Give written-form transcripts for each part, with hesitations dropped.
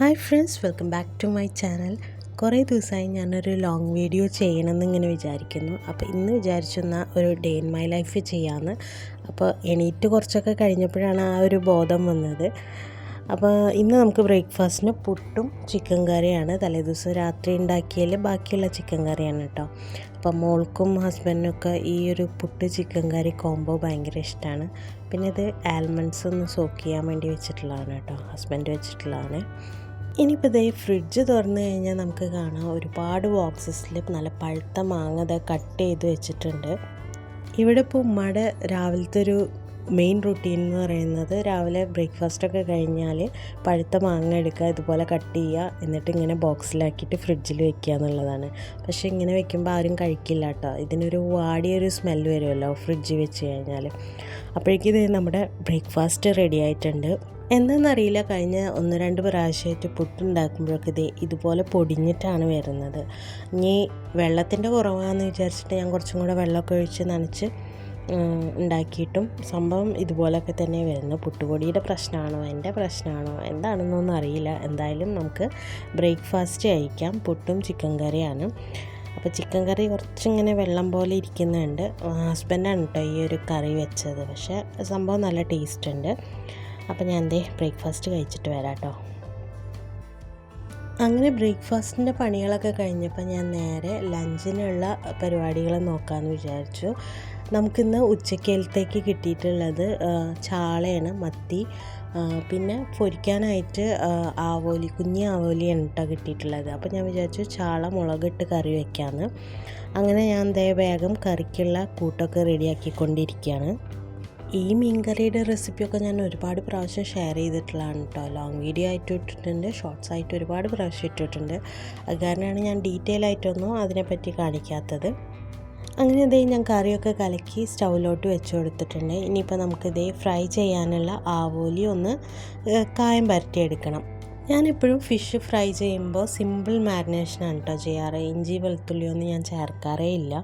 Hi friends, welcome back to my channel. കുറേ ദിവസമായി ഞാനൊരു ലോങ് വീഡിയോ ചെയ്യണമെന്ന് ഇങ്ങനെ വിചാരിക്കുന്നു. അപ്പോൾ ഇന്ന് വിചാരിച്ചെന്ന ഒരു ഡേ ഇൻ മൈ ലൈഫ് ചെയ്യാമെന്ന്. അപ്പോൾ എണീറ്റ് കുറച്ചൊക്കെ കഴിഞ്ഞപ്പോഴാണ് ആ ഒരു ബോധം വന്നത്. അപ്പോൾ ഇന്ന് നമുക്ക് ബ്രേക്ക്ഫാസ്റ്റിന് പുട്ടും ചിക്കൻ കറിയാണ്. തലേദിവസം രാത്രി ഉണ്ടാക്കിയതിൽ ബാക്കിയുള്ള ചിക്കൻ കറിയാണ് കേട്ടോ. അപ്പം മോൾക്കും ഹസ്ബൻഡിനൊക്കെ ഈ ഒരു പുട്ട് ചിക്കൻ കറി കോംബോ ഭയങ്കര ഇഷ്ടമാണ്. പിന്നെ ഇത് ആൽമണ്ട്സ് ഒന്ന് സോക്ക് ചെയ്യാൻ വേണ്ടി വെച്ചിട്ടുള്ളതാണ് കേട്ടോ, ഹസ്ബൻഡ് വെച്ചിട്ടുള്ളതാണ്. ഇനിയിപ്പോൾ ഇതേ ഫ്രിഡ്ജ് തുറന്നു കഴിഞ്ഞാൽ നമുക്ക് കാണാം ഒരുപാട് ബോക്സസിൽ നല്ല പഴുത്ത മാങ്ങ കട്ട് ചെയ്ത് വെച്ചിട്ടുണ്ട്. ഇവിടെ ഇപ്പോൾ ഉമ്മയുടെ രാവിലത്തെ ഒരു മെയിൻ റൂട്ടീൻ എന്ന് പറയുന്നത് രാവിലെ ബ്രേക്ക്ഫാസ്റ്റൊക്കെ കഴിഞ്ഞാൽ പഴുത്ത മാങ്ങ എടുക്കുക, ഇതുപോലെ കട്ട് ചെയ്യുക, എന്നിട്ട് ഇങ്ങനെ ബോക്സിലാക്കിയിട്ട് ഫ്രിഡ്ജിൽ വെക്കുക എന്നുള്ളതാണ്. പക്ഷേ ഇങ്ങനെ വെക്കുമ്പോൾ ആരും കഴിക്കില്ല കേട്ടോ. ഇതിനൊരു വാടിയൊരു സ്മെല്ല് വരുമല്ലോ ഫ്രിഡ്ജിൽ വെച്ച് കഴിഞ്ഞാൽ. അപ്പോഴേക്കും ഇത് നമ്മുടെ ബ്രേക്ക്ഫാസ്റ്റ് റെഡി ആയിട്ടുണ്ട്. എന്താണെന്നറിയില്ല, കഴിഞ്ഞ 1-2 പ്രാവശ്യമായിട്ട് പുട്ടുണ്ടാക്കുമ്പോഴൊക്കെ ഇതുപോലെ പൊടിഞ്ഞിട്ടാണ് വരുന്നത്. ഇനി വെള്ളത്തിൻ്റെ കുറവാണെന്ന് വിചാരിച്ചിട്ട് ഞാൻ കുറച്ചും കൂടെ വെള്ളമൊക്കെ ഒഴിച്ച് നനച്ച് ഉണ്ടാക്കിയിട്ടും സംഭവം ഇതുപോലൊക്കെ തന്നെ വരുന്നു. പുട്ടുപൊടിയുടെ പ്രശ്നമാണോ എൻ്റെ പ്രശ്നമാണോ എന്താണെന്നൊന്നും അറിയില്ല. എന്തായാലും നമുക്ക് ബ്രേക്ക്ഫാസ്റ്റ് കഴിക്കാം. പുട്ടും ചിക്കൻ കറിയാണ്. അപ്പോൾ ചിക്കൻ കറി കുറച്ചിങ്ങനെ വെള്ളം പോലെ ഇരിക്കുന്നുണ്ട്. ഹസ്ബൻഡാണ് കേട്ടോ ഈ ഒരു കറി വെച്ചത്. പക്ഷേ സംഭവം നല്ല ടേസ്റ്റ് ഉണ്ട്. അപ്പോൾ ഞാൻ ബ്രേക്ക്ഫാസ്റ്റ് കഴിച്ചിട്ട് വരാം കേട്ടോ. അങ്ങനെ ബ്രേക്ക്ഫാസ്റ്റിൻ്റെ പണികളൊക്കെ കഴിഞ്ഞപ്പോൾ ഞാൻ നേരെ ലഞ്ചിനുള്ള പരിപാടികൾ നോക്കാമെന്ന് വിചാരിച്ചു. നമുക്കിന്ന് ഉച്ചക്കലത്തേക്ക് കിട്ടിയിട്ടുള്ളത് ചാളയാണ്, മത്തി. പിന്നെ പൊരിക്കാനായിട്ട് ആവോലി, കുഞ്ഞി ആവോലിയാണ് കേട്ടോ കിട്ടിയിട്ടുള്ളത്. അപ്പോൾ ഞാൻ വിചാരിച്ചു ചാള മുളകിട്ട് കറി വയ്ക്കാമെന്ന്. അങ്ങനെ ഞാൻ വേഗം കറിക്കുള്ള കൂട്ടൊക്കെ റെഡിയാക്കിക്കൊണ്ടിരിക്കുകയാണ്. ഈ മീൻകറിയുടെ റെസിപ്പിയൊക്കെ ഞാൻ ഒരുപാട് പ്രാവശ്യം ഷെയർ ചെയ്തിട്ടുള്ളതാണ് കേട്ടോ. ലോങ് വീഡിയോ ആയിട്ട് ഇട്ടിട്ടുണ്ട്, ഷോർട്സ് ആയിട്ട് ഒരുപാട് പ്രാവശ്യം ഇട്ടിട്ടുണ്ട്. അത് കാരണമാണ് ഞാൻ ഡീറ്റെയിൽ ആയിട്ടൊന്നും അതിനെപ്പറ്റി കാണിക്കാത്തത്. അങ്ങനെ ഞാൻ കറിയൊക്കെ കലക്കി സ്റ്റൗവിലോട്ട് വെച്ച് കൊടുത്തിട്ടുണ്ട്. ഇനിയിപ്പോൾ നമുക്കിതേ ഫ്രൈ ചെയ്യാനുള്ള ആവോലി ഒന്ന് കായം പരട്ടിയെടുക്കണം. ഞാനെപ്പോഴും ഫിഷ് ഫ്രൈ ചെയ്യുമ്പോൾ സിമ്പിൾ മാരിനേഷനാണ് കേട്ടോ ചെയ്യാറ്. ഇഞ്ചി വെളുത്തുള്ളിയൊന്നും ഞാൻ ചേർക്കാറേ ഇല്ല.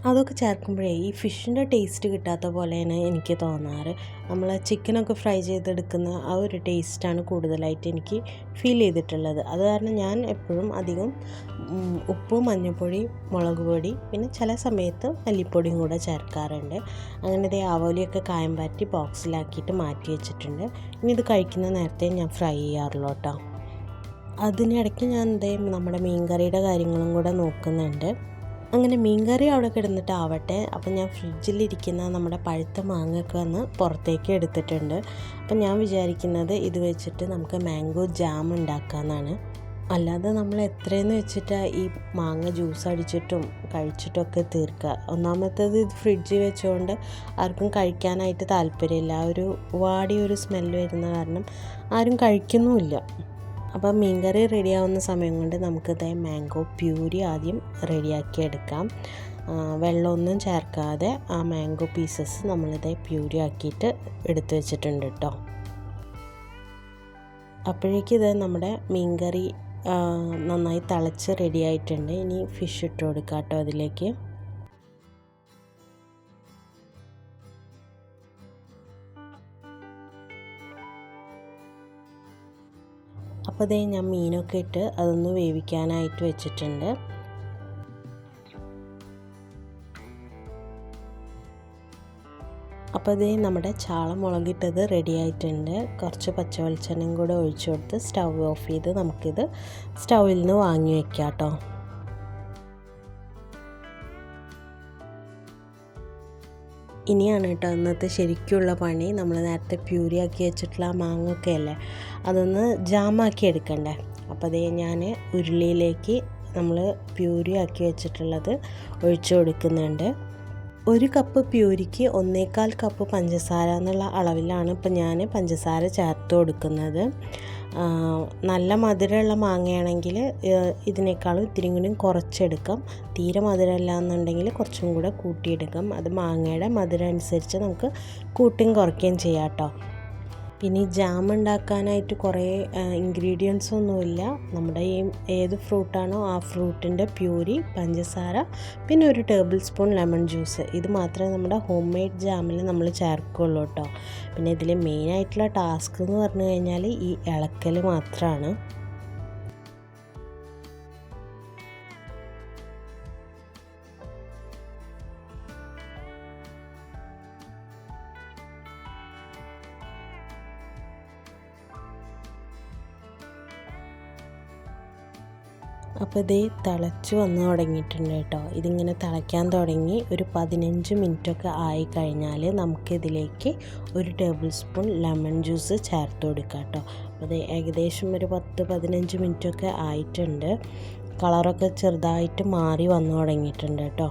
അതൊക്കെ ചേർക്കുമ്പോഴേ ഈ ഫിഷിൻ്റെ ടേസ്റ്റ് കിട്ടാത്ത പോലെയാണ് എനിക്ക് തോന്നാറ്. നമ്മൾ ചിക്കനൊക്കെ ഫ്രൈ ചെയ്തെടുക്കുന്ന ആ ഒരു ടേസ്റ്റാണ് കൂടുതലായിട്ട് എനിക്ക് ഫീൽ ചെയ്തിട്ടുള്ളത്. അത് കാരണം ഞാൻ എപ്പോഴും അധികം ഉപ്പ്, മഞ്ഞൾപ്പൊടി, മുളക് പൊടി, പിന്നെ ചില സമയത്ത് മല്ലിപ്പൊടിയും കൂടെ ചേർക്കാറുണ്ട്. അങ്ങനെ ആവോലിയൊക്കെ കായം പാറ്റി ബോക്സിലാക്കിയിട്ട് മാറ്റി വെച്ചിട്ടുണ്ട്. ഇനി ഇത് കഴിക്കുന്ന നേരത്തെ ഞാൻ ഫ്രൈ ചെയ്യാറുള്ളൂ കേട്ടോ. അതിനിടയ്ക്ക് ഞാൻ നമ്മുടെ മീൻകറിയുടെ കാര്യങ്ങളും കൂടെ നോക്കുന്നുണ്ട്. അങ്ങനെ മീൻകറി അവിടെ കിടന്നിട്ടാവട്ടെ. അപ്പം ഞാൻ ഫ്രിഡ്ജിലിരിക്കുന്ന നമ്മുടെ പഴുത്ത മാങ്ങയൊക്കെ ഒന്ന് പുറത്തേക്ക് എടുത്തിട്ടുണ്ട്. അപ്പം ഞാൻ വിചാരിക്കുന്നത് ഇത് വെച്ചിട്ട് നമുക്ക് മാംഗോ ജാം ഉണ്ടാക്കാമെന്നാണ്. അല്ലാതെ നമ്മൾ എത്രയെന്ന് വെച്ചിട്ട് ഈ മാങ്ങ ജ്യൂസ് അടിച്ചിട്ടും കഴിച്ചിട്ടൊക്കെ തീർക്കുക. ഒന്നാമത്തേത് ഇത് ഫ്രിഡ്ജിൽ വെച്ചുകൊണ്ട് ആർക്കും കഴിക്കാനായിട്ട് താല്പര്യമില്ല. ആ ഒരു വാടിയൊരു സ്മെല്ല് വരുന്ന കാരണം ആരും കഴിക്കുന്നുമില്ല. അപ്പോൾ മീൻകറി റെഡിയാവുന്ന സമയം കൊണ്ട് നമുക്കിത് മാംഗോ പ്യൂരി ആദ്യം റെഡിയാക്കി എടുക്കാം. വെള്ളമൊന്നും ചേർക്കാതെ ആ മാംഗോ പീസസ് നമ്മളിത് പ്യൂരി ആക്കിയിട്ട് എടുത്തു വെച്ചിട്ടുണ്ട് കേട്ടോ. അപ്പോഴേക്കും ഇത് നമ്മുടെ മീൻകറി നന്നായി തിളച്ച് റെഡി ആയിട്ടുണ്ട്. ഇനി ഫിഷ് ഇട്ട് കൊടുക്കാം കേട്ടോ അതിലേക്ക്. അപ്പോൾ ഞാൻ മീനൊക്കെ ഇട്ട് അതൊന്ന് വേവിക്കാനായിട്ട് വെച്ചിട്ടുണ്ട്. അപ്പോൾ നമ്മുടെ ചാള മുളകിട്ടത് റെഡി ആയിട്ടുണ്ട്. കുറച്ച് പച്ചവെളിച്ചെണ്ണയും കൂടെ ഒഴിച്ചു കൊടുത്ത് സ്റ്റൗ ഓഫ് ചെയ്ത് നമുക്കിത് സ്റ്റൗവിൽ നിന്ന് വാങ്ങി വയ്ക്കാം കേട്ടോ. ഇനിയാണ് കേട്ടോ ഇന്നത്തെ ശരിക്കുള്ള പണി. നമ്മൾ നേരത്തെ പ്യൂരിയാക്കി വെച്ചിട്ടുള്ള മാങ്ങയൊക്കെ അല്ലേ, അതൊന്ന് ജാമാക്കി എടുക്കണ്ടേ. അപ്പോൾ ഞാൻ ഉരുളിയിലേക്ക് നമ്മൾ പ്യൂരിയാക്കി വെച്ചിട്ടുള്ളത് ഒഴിച്ചു കൊടുക്കുന്നുണ്ട്. 1 കപ്പ് പ്യൂരിക്ക് 1.25 കപ്പ് പഞ്ചസാര എന്നുള്ള അളവിലാണ് ഇപ്പോൾ ഞാൻ പഞ്ചസാര ചേർത്ത് കൊടുക്കുന്നത്. നല്ല മധുരമുള്ള മാങ്ങയാണെങ്കിൽ ഇതിനേക്കാളും ഇത്തിരി കൂടി കുറച്ചെടുക്കാം. തീരെ മധുരമല്ല എന്നുണ്ടെങ്കിൽ കുറച്ചും കൂടെ കൂട്ടിയെടുക്കാം. അത് മാങ്ങയുടെ മധുരം അനുസരിച്ച് നമുക്ക് കൂട്ടുകയും കുറയ്ക്കുകയും ചെയ്യാം കേട്ടോ. ഇനി ജാം ഉണ്ടാക്കാനായിട്ട് കുറേ ഇൻഗ്രീഡിയൻസ് ഒന്നുമില്ല. നമ്മുടെ ഈ ഏത് ഫ്രൂട്ടാണോ ആ ഫ്രൂട്ടിൻ്റെ പ്യൂരി, പഞ്ചസാര, പിന്നെ ഒരു ടേബിൾ സ്പൂൺ ലെമൺ ജ്യൂസ്, ഇത് മാത്രമേ നമ്മുടെ ഹോം മെയ്ഡ് ജാമിൽ നമ്മൾ ചേർക്കുള്ളൂ കേട്ടോ. പിന്നെ ഇതിൽ മെയിനായിട്ടുള്ള ടാസ്ക് എന്ന് പറഞ്ഞു കഴിഞ്ഞാൽ ഈ ഇളക്കൽ മാത്രമാണ്. അപ്പോൾ ഇത് തിളച്ച് വന്ന് തുടങ്ങിയിട്ടുണ്ട് കേട്ടോ. ഇതിങ്ങനെ തിളയ്ക്കാൻ തുടങ്ങി ഒരു 15 മിനിറ്റൊക്കെ ആയി കഴിഞ്ഞാൽ നമുക്കിതിലേക്ക് ഒരു ടേബിൾ സ്പൂൺ ലെമൺ ജ്യൂസ് ചേർത്ത് കൊടുക്കാം കേട്ടോ. അപ്പോൾ ഇത് ഏകദേശം ഒരു 10-15 മിനിറ്റൊക്കെ ആയിട്ടുണ്ട്. കളറൊക്കെ ചെറുതായിട്ട് മാറി വന്ന് തുടങ്ങിയിട്ടുണ്ട് കേട്ടോ.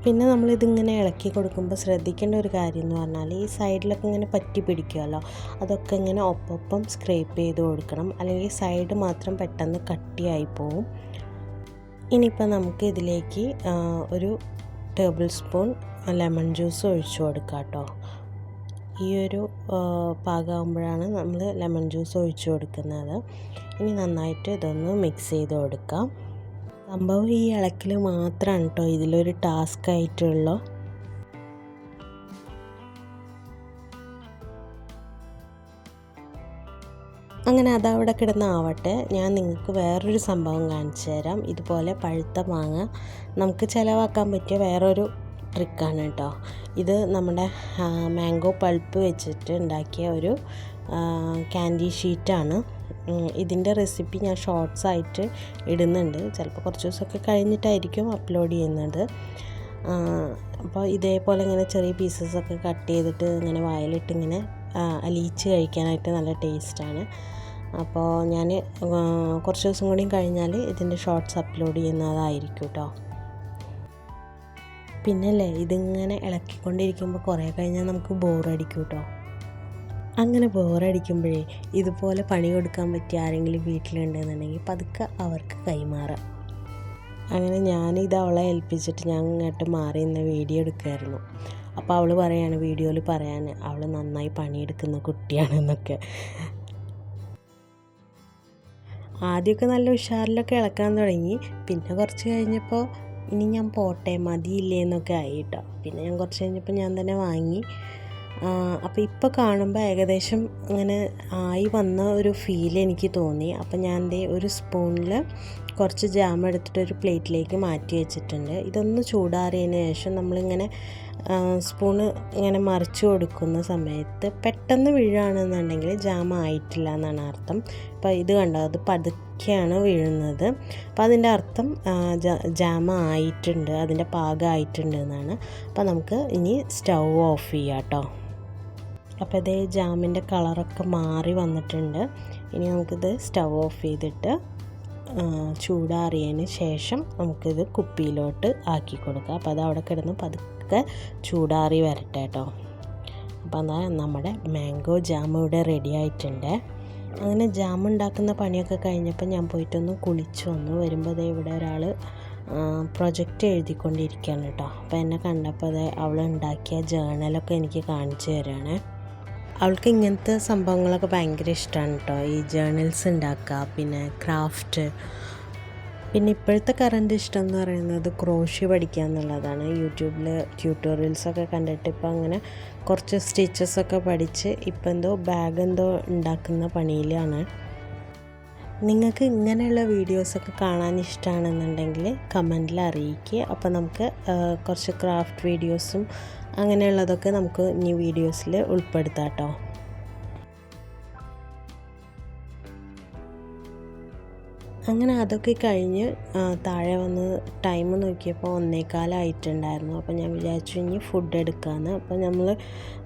പിന്നെ നമ്മളിതിങ്ങനെ ഇളക്കി കൊടുക്കുമ്പോൾ ശ്രദ്ധിക്കേണ്ട ഒരു കാര്യം എന്ന് പറഞ്ഞാൽ ഈ സൈഡിലൊക്കെ ഇങ്ങനെ പറ്റി പിടിക്കുമല്ലോ, അതൊക്കെ ഇങ്ങനെ ഒപ്പം സ്ക്രേപ്പ് ചെയ്ത് കൊടുക്കണം, അല്ലെങ്കിൽ സൈഡ് മാത്രം പെട്ടെന്ന് കട്ടിയായി പോവും. ഇനിയിപ്പോൾ നമുക്ക് ഇതിലേക്ക് ഒരു ടേബിൾ സ്പൂൺ ലെമൺ ജ്യൂസ് ഒഴിച്ചു കൊടുക്കാം കേട്ടോ. ഈ ഒരു പാകമാകുമ്പോഴാണ് നമ്മൾ ലെമൺ ജ്യൂസ് ഒഴിച്ചു കൊടുക്കുന്നത്. ഇനി നന്നായിട്ട് ഇതൊന്ന് മിക്സ് ചെയ്ത് കൊടുക്കാം. സംഭവം ഈ ഇളക്കൽ മാത്രമാണ് കേട്ടോ ഇതിലൊരു ടാസ്ക് ആയിട്ടുള്ളൂ. അങ്ങനെ അതവിടെ കിടന്നാവട്ടെ, ഞാൻ നിങ്ങൾക്ക് വേറൊരു സംഭവം കാണിച്ചു തരാം. ഇതുപോലെ പഴുത്ത മാങ്ങ നമുക്ക് ചിലവാക്കാൻ പറ്റിയ വേറൊരു ട്രിക്കാണ് കേട്ടോ. ഇത് നമ്മുടെ മാംഗോ പൾപ്പ് വെച്ചിട്ട് ഉണ്ടാക്കിയ ഒരു ക്യാൻഡി ഷീറ്റാണ്. ഇതിൻ്റെ റെസിപ്പി ഞാൻ ഷോർട്സ് ആയിട്ട് ഇടുന്നുണ്ട്. ചിലപ്പോൾ കുറച്ച് ദിവസമൊക്കെ കഴിഞ്ഞിട്ടായിരിക്കും അപ്ലോഡ് ചെയ്യുന്നത്. അപ്പോൾ ഇതേപോലെ ഇങ്ങനെ ചെറിയ പീസസൊക്കെ കട്ട് ചെയ്തിട്ട് ഇങ്ങനെ വായിലിട്ട് ഇങ്ങനെ അലിയിച്ച് കഴിക്കാനായിട്ട് നല്ല ടേസ്റ്റാണ്. അപ്പോൾ ഞാൻ കുറച്ച് ദിവസം കൂടി കഴിഞ്ഞാൽ ഇതിൻ്റെ ഷോർട്സ് അപ്ലോഡ് ചെയ്യുന്നതായിരിക്കും കേട്ടോ. പിന്നല്ലേ ഇതിങ്ങനെ ഇളക്കിക്കൊണ്ടിരിക്കുമ്പോൾ കുറേ കഴിഞ്ഞാൽ നമുക്ക് ബോറടിക്കും കേട്ടോ. അങ്ങനെ ബോറടിക്കുമ്പോഴേ ഇതുപോലെ പണി കൊടുക്കാൻ പറ്റിയ ആരെങ്കിലും വീട്ടിലുണ്ടെന്നുണ്ടെങ്കിൽ പതുക്കെ അവർക്ക് കൈമാറാം. അങ്ങനെ ഞാനിത് അവളെ ഏൽപ്പിച്ചിട്ട് ഞാൻ ഇങ്ങോട്ട് മാറി ഇന്ന് വീഡിയോ എടുക്കുമായിരുന്നു. അപ്പോൾ അവൾ പറയാണ് വീഡിയോയിൽ പറയാൻ അവൾ നന്നായി പണിയെടുക്കുന്ന കുട്ടിയാണെന്നൊക്കെ. ആദ്യമൊക്കെ നല്ല ഉഷാറിലൊക്കെ ഇളക്കാൻ തുടങ്ങി. പിന്നെ കുറച്ച് കഴിഞ്ഞപ്പോൾ ഇനി ഞാൻ പോട്ടെ മതിയില്ലേ എന്നൊക്കെ ആയി കേട്ടോ. പിന്നെ ഞാൻ കുറച്ച് കഴിഞ്ഞപ്പോൾ ഞാൻ തന്നെ വാങ്ങി. അപ്പോൾ ഇപ്പോൾ കാണുമ്പോൾ ഏകദേശം അങ്ങനെ ആയി വന്ന ഒരു ഫീൽ എനിക്ക് തോന്നി. അപ്പോൾ ഞാൻ ഒരു സ്പൂണിൽ കുറച്ച് ജാം എടുത്തിട്ട് ഒരു പ്ലേറ്റിലേക്ക് മാറ്റി വെച്ചിട്ടുണ്ട്. ഇതൊന്ന് ചൂടാറിയതിന് ശേഷം നമ്മളിങ്ങനെ സ്പൂണ് ഇങ്ങനെ മറിച്ച് കൊടുക്കുന്ന സമയത്ത് പെട്ടെന്ന് വീഴുകയാണെന്നുണ്ടെങ്കിൽ ജാം ആയിട്ടില്ല എന്നാണ് അർത്ഥം. അപ്പോൾ ഇത് കണ്ടോ, അത് പതുക്കെയാണ് വീഴുന്നത്. അപ്പോൾ അതിൻ്റെ അർത്ഥം ജാം ആയിട്ടുണ്ട്, അതിൻ്റെ പാകമായിട്ടുണ്ട് എന്നാണ്. അപ്പോൾ നമുക്ക് ഇനി സ്റ്റൗ ഓഫ് ചെയ്യാം കേട്ടോ. അപ്പോൾ ഇതേ ജാമിൻ്റെ കളറൊക്കെ മാറി വന്നിട്ടുണ്ട്. ഇനി നമുക്കിത് സ്റ്റൗ ഓഫ് ചെയ്തിട്ട് ചൂടാറിയതിന് ശേഷം നമുക്കിത് കുപ്പിയിലോട്ട് ആക്കി കൊടുക്കാം. അപ്പോൾ അത് അവിടെ കിടന്ന് പതുക്കെ ചൂടാറി വരട്ടെ കേട്ടോ. അപ്പോൾ എന്നാൽ നമ്മുടെ മാംഗോ ജാം ഇവിടെ റെഡി ആയിട്ടുണ്ട്. അങ്ങനെ ജാം ഉണ്ടാക്കുന്ന പണിയൊക്കെ കഴിഞ്ഞപ്പോൾ ഞാൻ പോയിട്ടൊന്ന് കുളിച്ച് വന്നു. വരുമ്പോൾ അതേ ഇവിടെ ഒരാൾ പ്രൊജക്റ്റ് എഴുതിക്കൊണ്ടിരിക്കുകയാണ് കേട്ടോ. അപ്പോൾ എന്നെ കണ്ടപ്പോൾ അത് അവൾ ഉണ്ടാക്കിയ ജേർണലൊക്കെ എനിക്ക് കാണിച്ചു തരാണ്. അവൾക്ക് ഇങ്ങനത്തെ സംഭവങ്ങളൊക്കെ ഭയങ്കര ഇഷ്ടമാണ് കേട്ടോ, ഈ ജേർണൽസ് ഉണ്ടാക്കുക, പിന്നെ ക്രാഫ്റ്റ്. പിന്നെ ഇപ്പോഴത്തെ കറണ്ട് ഇഷ്ടം എന്ന് പറയുന്നത് ക്രോഷ്യ പഠിക്കുക എന്നുള്ളതാണ്. യൂട്യൂബിൽ ട്യൂട്ടോറിയൽസൊക്കെ കണ്ടിട്ട് ഇപ്പോൾ അങ്ങനെ കുറച്ച് സ്റ്റിച്ചസൊക്കെ പഠിച്ച് ഇപ്പോൾ എന്തോ ബാഗ് എന്തോ ഉണ്ടാക്കുന്ന പണിയിലാണ്. നിങ്ങൾക്ക് ഇങ്ങനെയുള്ള വീഡിയോസൊക്കെ കാണാൻ ഇഷ്ടമാണെന്നുണ്ടെങ്കിൽ കമൻറ്റിൽ അറിയിക്കുക. അപ്പോൾ നമുക്ക് കുറച്ച് ക്രാഫ്റ്റ് വീഡിയോസും അങ്ങനെയുള്ളതൊക്കെ നമുക്ക് ഇനി വീഡിയോസിൽ ഉൾപ്പെടുത്താം കേട്ടോ. അങ്ങനെ അതൊക്കെ കഴിഞ്ഞ് താഴെ വന്ന് ടൈം നോക്കിയപ്പോൾ 1:15 അപ്പോൾ ഞാൻ വിചാരിച്ചു ഇനി ഫുഡ് എടുക്കാമെന്ന്. അപ്പോൾ നമ്മൾ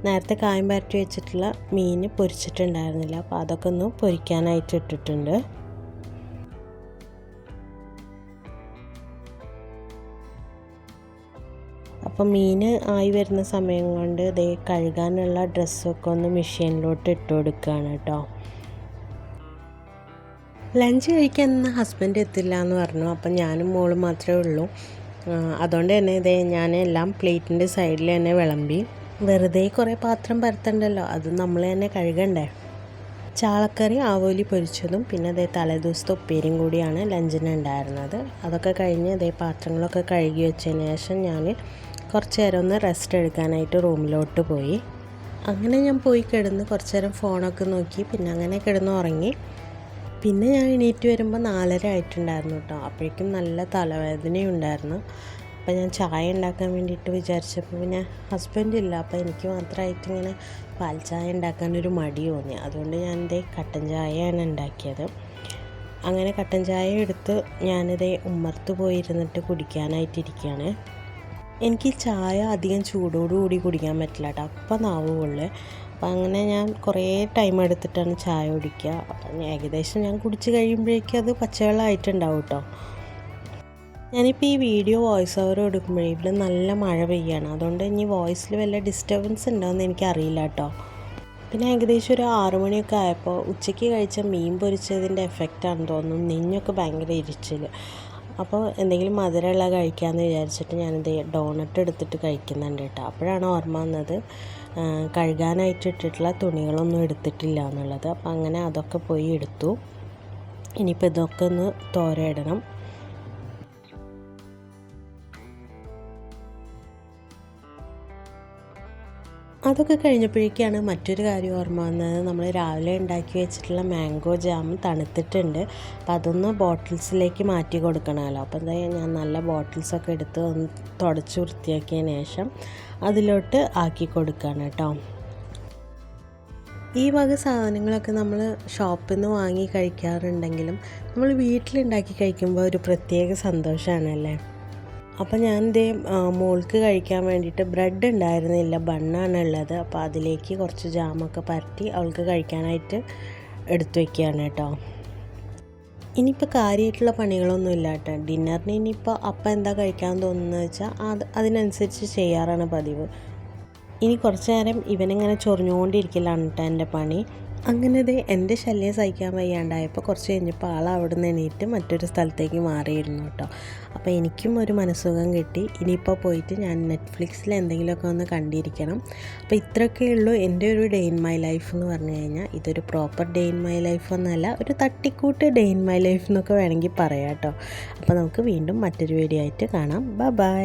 നേരത്തെ കായം പരട്ടി വെച്ചിട്ടുള്ള മീൻ പൊരിച്ചിട്ടുണ്ടായിരുന്നില്ല, അപ്പോൾ അതൊക്കെ ഒന്ന് പൊരിക്കാനായിട്ട് ഇട്ടിട്ടുണ്ട്. അപ്പോൾ മീൻ ആയി വരുന്ന സമയം കൊണ്ട് ദേ കഴുകാനുള്ള ഡ്രസ്സൊക്കെ ഒന്ന് മെഷീനിലോട്ട് ഇട്ട് കൊടുക്കുകയാണ് കേട്ടോ. ലഞ്ച് കഴിക്കാൻ ഹസ്ബൻഡ് എത്തില്ല എന്ന് പറഞ്ഞു. അപ്പം ഞാനും മോളും മാത്രമേ ഉള്ളൂ. അതുകൊണ്ട് തന്നെ ഇതേ ഞാൻ എല്ലാം പ്ലേറ്റിൻ്റെ സൈഡിൽ തന്നെ വിളമ്പി. വെറുതെ കുറേ പാത്രം പരത്തണ്ടല്ലോ, അത് നമ്മൾ തന്നെ കഴുകണ്ടേ. ചാളക്കറി ആവോലി പൊരിച്ചതും പിന്നെ അതേ തലേദിവസത്തെ ഉപ്പേരിയും കൂടിയാണ് ലഞ്ചിന് ഉണ്ടായിരുന്നത്. അതൊക്കെ കഴിഞ്ഞ് അതേ പാത്രങ്ങളൊക്കെ കഴുകി വെച്ചതിന് ശേഷം ഞാൻ കുറച്ച് നേരം ഒന്ന് റെസ്റ്റ് എടുക്കാനായിട്ട് റൂമിലോട്ട് പോയി. അങ്ങനെ ഞാൻ പോയി കിടന്ന് കുറച്ച് നേരം ഫോണൊക്കെ നോക്കി, പിന്നെ അങ്ങനെ കിടന്ന് ഉറങ്ങി. പിന്നെ ഞാൻ എണീറ്റ് വരുമ്പോൾ 4:30 ആയിട്ടുണ്ടായിരുന്നു കേട്ടോ. അപ്പോഴേക്കും നല്ല തലവേദനയുണ്ടായിരുന്നു. അപ്പോൾ ഞാൻ ചായ ഉണ്ടാക്കാൻ വേണ്ടിയിട്ട് വിചാരിച്ചപ്പോൾ പിന്നെ ഹസ്ബൻഡ് ഇല്ല, അപ്പോൾ എനിക്ക് മാത്രമായിട്ട് ഇങ്ങനെ പാൽ ചായ ഉണ്ടാക്കാനൊരു മടി തോന്നി. അതുകൊണ്ട് ഞാൻ കട്ടൻ ചായയാണ് ഉണ്ടാക്കിയത്. അങ്ങനെ കട്ടൻ ചായ എടുത്ത് ഞാനിതേ ഉമ്മർത്ത് പോയിരുന്നിട്ട് കുടിക്കാനായിട്ടിരിക്കുകയാണ്. എനിക്ക് ചായ അധികം ചൂടോടുകൂടി കുടിക്കാൻ പറ്റില്ല കേട്ടോ, അപ്പം നാവ് കൊള്ളു. അപ്പം അങ്ങനെ ഞാൻ കുറേ ടൈം എടുത്തിട്ടാണ് ചായ കുടിക്കുക. അപ്പം ഏകദേശം ഞാൻ കുടിച്ച് കഴിയുമ്പോഴേക്കും അത് പച്ചവെള്ളമായിട്ടുണ്ടാവും കേട്ടോ. ഞാനിപ്പോൾ ഈ വീഡിയോ വോയിസ് ഓവർ കൊടുക്കുമ്പോഴേ ഇവിടെ നല്ല മഴ പെയ്യാണ്, അതുകൊണ്ട് ഇനി വോയിസിൽ വല്ല ഡിസ്റ്റർബൻസ് ഉണ്ടോയെന്ന് എനിക്കറിയില്ല കേട്ടോ. പിന്നെ ഏകദേശം ഒരു 6 മണിയൊക്കെ ആയപ്പോൾ ഉച്ചയ്ക്ക് കഴിച്ച മീൻ പൊരിച്ചതിൻ്റെ എഫക്റ്റാണെന്ന് തോന്നുന്നു, നെഞ്ഞൊക്കെ ഭയങ്കര എരിച്ചിൽ. അപ്പോൾ എന്തെങ്കിലും മധുരമുള്ള കഴിക്കാമെന്ന് വിചാരിച്ചിട്ട് ഞാനിത് ഡോണട്ട് എടുത്തിട്ട് കഴിക്കുന്നുണ്ട് കേട്ടോ. അപ്പോഴാണ് ഓർമ്മ വന്നത് കഴുകാനായിട്ട് ഇട്ടിട്ടുള്ള തുണികളൊന്നും എടുത്തിട്ടില്ല എന്നുള്ളത്. അപ്പോൾ അങ്ങനെ അതൊക്കെ പോയി എടുത്തു. ഇനിയിപ്പോൾ ഇതൊക്കെ ഒന്ന് തോരയിടണം. അതൊക്കെ കഴിഞ്ഞപ്പോഴേക്കാണ് മറ്റൊരു കാര്യം ഓർമ്മ വന്നത്. നമ്മൾ രാവിലെ ഉണ്ടാക്കി വെച്ചിട്ടുള്ള മാംഗോ ജാം തണുത്തിട്ടുണ്ട്. അപ്പോൾ അതൊന്ന് ബോട്ടിൽസിലേക്ക് മാറ്റി കൊടുക്കണമല്ലോ. അപ്പോൾ എന്തായാലും ഞാൻ നല്ല ബോട്ടിൽസൊക്കെ എടുത്ത് ഒന്ന് തുടച്ച് വൃത്തിയാക്കിയതിന് ശേഷം അതിലോട്ട് ആക്കി കൊടുക്കുകയാണ് കേട്ടോ. ഈ വക സാധനങ്ങളൊക്കെ നമ്മൾ ഷോപ്പിൽ നിന്ന് വാങ്ങി കഴിക്കാറുണ്ടെങ്കിലും നമ്മൾ വീട്ടിലുണ്ടാക്കി കഴിക്കുമ്പോൾ ഒരു പ്രത്യേക സന്തോഷമാണല്ലേ. അപ്പോൾ ഞാൻ മോൾക്ക് കഴിക്കാൻ വേണ്ടിയിട്ട് ബ്രെഡ് ഉണ്ടായിരുന്നില്ല, ബണ്ണാണ് ഉള്ളത്. അപ്പോൾ അതിലേക്ക് കുറച്ച് ജാമൊക്കെ പരട്ടി അവൾക്ക് കഴിക്കാനായിട്ട് എടുത്തു വയ്ക്കുകയാണ് കേട്ടോ. ഇനിയിപ്പോൾ കാര്യമായിട്ടുള്ള പണികളൊന്നും ഇല്ല കേട്ടോ. ഡിന്നറിന് ഇനിയിപ്പോൾ അപ്പം എന്താ കഴിക്കാൻ തോന്നുന്നത് വെച്ചാൽ അതിനനുസരിച്ച് ചെയ്യാറാണ് പതിവ്. ഇനി കുറച്ച് നേരം ഇവനിങ്ങനെ ചൊറിഞ്ഞുകൊണ്ടിരിക്കലാണ് കേട്ടോ എൻ്റെ പണി. അങ്ങനെ എൻ്റെ ശല്യം സഹിക്കാൻ വയ്യാണ്ടായപ്പോൾ കുറച്ച് കഴിഞ്ഞപ്പോൾ അവിടെ നിന്ന് എണീറ്റ് മറ്റൊരു സ്ഥലത്തേക്ക് മാറിയിരുന്നു കേട്ടോ. അപ്പോൾ എനിക്കും ഒരു മനസ്സുഖം കിട്ടി. ഇനിയിപ്പോൾ പോയിട്ട് ഞാൻ നെറ്റ്ഫ്ലിക്സിൽ എന്തെങ്കിലുമൊക്കെ ഒന്ന് കണ്ടിരിക്കണം. അപ്പോൾ ഇത്രയൊക്കെയുള്ളൂ എൻ്റെ ഒരു ഡേ ഇൻ മൈ ലൈഫ് എന്ന് പറഞ്ഞു കഴിഞ്ഞാൽ. ഇതൊരു proper day in my life എന്നല്ല, ഒരു തട്ടിക്കൂട്ട് ഡേ ഇൻ മൈ ലൈഫ് എന്നൊക്കെ വേണമെങ്കിൽ പറയാം കേട്ടോ. അപ്പോൾ നമുക്ക് വീണ്ടും മറ്റൊരു വീഡിയോ ആയിട്ട് കാണാം. ബൈ.